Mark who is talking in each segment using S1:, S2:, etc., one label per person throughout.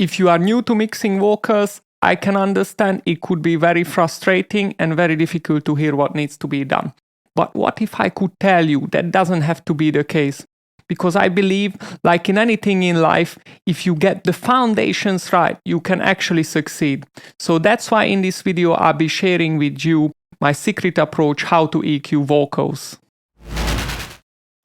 S1: If you are new to mixing vocals, I can understand it could be very frustrating and very difficult to hear what needs to be done. But what if I could tell you that doesn't have to be the case? Because I believe, like in anything in life, if you get the foundations right, you can actually succeed. So that's why in this video I'll be sharing with you my secret approach how to EQ vocals.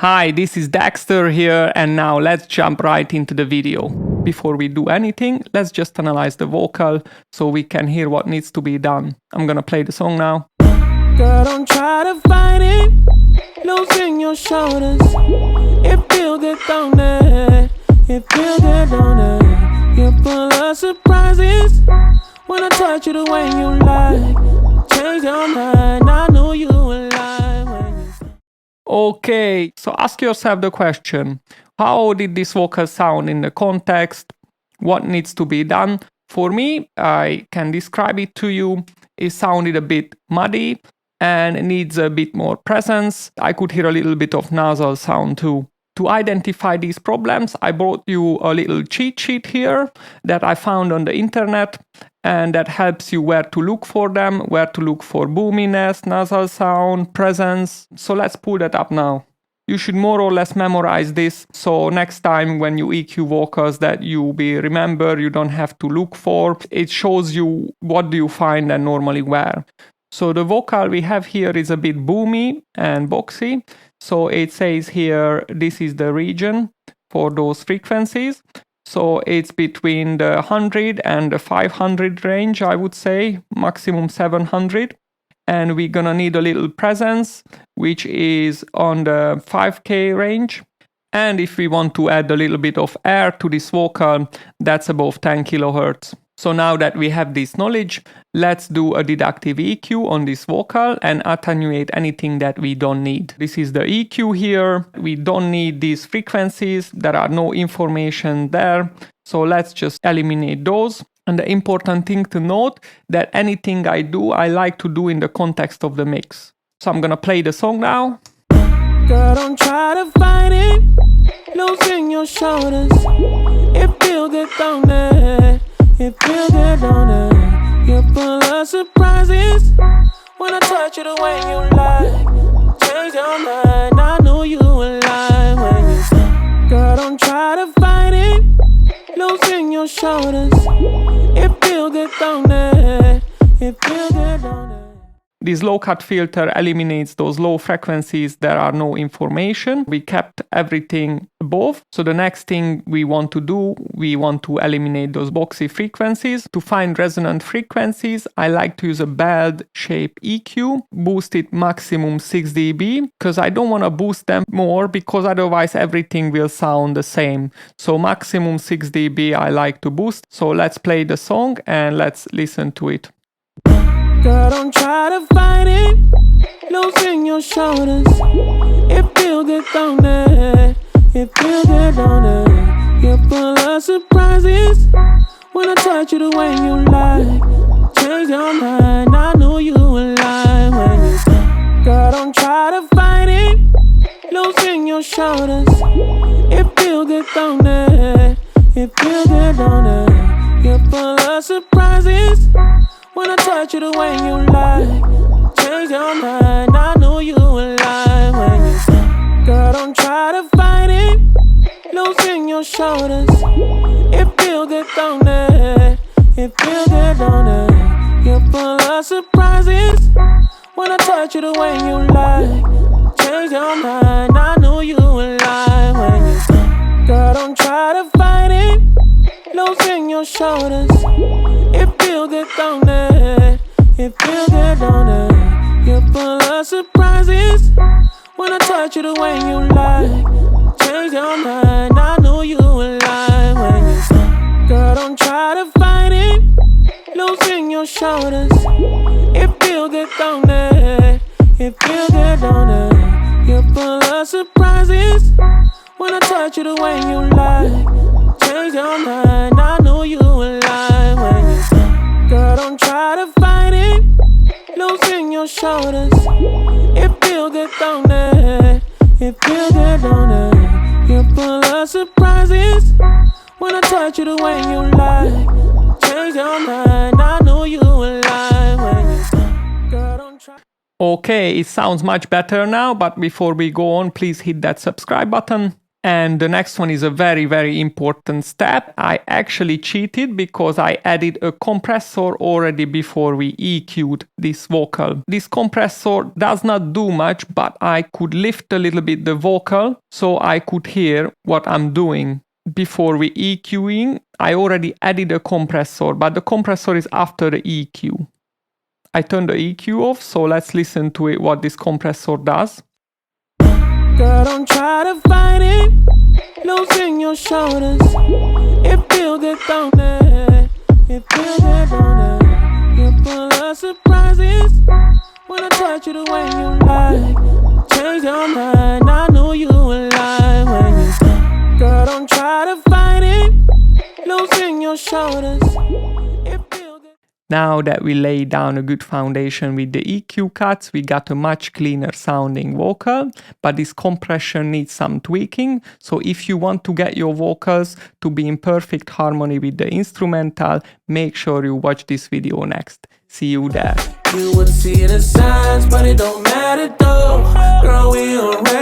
S1: Hi, this is Dexter here, and now let's jump right into the video. Before we do anything, let's just analyze the vocal so we can hear what needs to be done. I'm gonna play the song now.
S2: Girl, don't try to fight it. Loosen your shoulders. It feel good, don't it? It feel good, don't it? You're full of surprises. When I touch you the way you like, change your mind. I knew you would lie when you...
S1: Okay, so ask yourself the question, how did this vocal sound in the context? What needs to be done? For me, I can describe it to you. It sounded a bit muddy and needs a bit more presence. I could hear a little bit of nasal sound too. To identify these problems, I brought you a little cheat sheet here that I found on the internet, and that helps you where to look for them, where to look for boominess, nasal sound, presence. So let's pull that up now. You should more or less memorize this, so next time when you EQ vocals that you remember, you don't have to look for. It shows you what do you find and normally where. So the vocal we have here is a bit boomy and boxy. So it says here, this is the region for those frequencies. So it's between the 100 and the 500 range, I would say, maximum 700. And we're gonna need a little presence, which is on the 5K range. And if we want to add a little bit of air to this vocal, that's above 10 kilohertz. So now that we have this knowledge, let's do a deductive EQ on this vocal and attenuate anything that we don't need. This is the EQ here. We don't need these frequencies. There are no information there. So let's just eliminate those. And the important thing to note that anything I do, I like to do in the context of the mix. So I'm gonna play the song now.
S2: Girl, don't try to fight it. Loosen your shoulders. It feel good, don't it? It feel good, don't it? You're full of surprises. When I touch you the way you like, change your mind. I knew you would lie when you said, girl, don't try to fight it. Loosen your shoulders. It feel good, don't it? It feel good, don't it?
S1: This low cut filter eliminates those low frequencies. There are no information. We kept everything above. So the next thing we want to do, we want to eliminate those boxy frequencies. To find resonant frequencies, I like to use a belled shape EQ, boost it maximum 6 dB, because I don't want to boost them more because otherwise everything will sound the same. So maximum 6 dB I like to boost. So let's play the song and let's listen to it.
S2: Girl, don't try to fight it. Loosen your shoulders. It feel good, don't it? It feel good, don't it? You're full of surprises. When I touch you the way you like, change your mind. I knew you would lie when you said, girl, don't try to fight it. Loosen your shoulders. It feel good, don't it? It feel good, don't it? You're full of surprises. When I touch you the way you like, change your mind. I knew you would lie when you said, girl, don't try to fight it. Loosen your shoulders. It feel good, don't it? It feel good, don't it? You're full of surprises. When I touch you the way you like, change your mind. I knew you would lie when you said, girl, don't try to fight it. Loosen your shoulders. It feel good, don't it? It feel good, don't it? You're full of surprises. When I touch you the way you like, change your mind. I knew you would lie when you said, girl, don't try to fight it. Loosen your shoulders. It feel good, don't it? It feel good, don't it? You're full of surprises. When I touch you the way you like, change your mind. I knew you would lie when you said, girl, don't try to fight it. Loosen your shoulders. It feel good, don't it? It feel good, don't it? You're full of surprises. When I touch touch you the way you like. Change your mind, I knew you would lie when you girl, don't try.
S1: Okay, it sounds much better now, but before we go on, please hit that subscribe button. And the next one is a very, very important step. I actually cheated because I added a compressor already before we EQ'd this vocal. This compressor does not do much, but I could lift a little bit the vocal so I could hear what I'm doing. Before we EQing, I already added a compressor, but the compressor is after the EQ. I turned the EQ off, so let's listen to it, what this compressor does.
S2: Girl, don't try to fight it. Loosen your shoulders. It feel good, don't it? It feel good, don't it? You're full of surprises. When I touch you the way you like. Change your mind, I knew you would lie when you. Girl, don't try to fight it. Loosen your shoulders. It feel good.
S1: Now that we laid down a good foundation with the EQ cuts, we got a much cleaner sounding vocal, but this compression needs some tweaking. So if you want to get your vocals to be in perfect harmony with the instrumental, make sure you watch this video next. See you there.
S2: You would see the signs, but it don't matter though. Girl, we already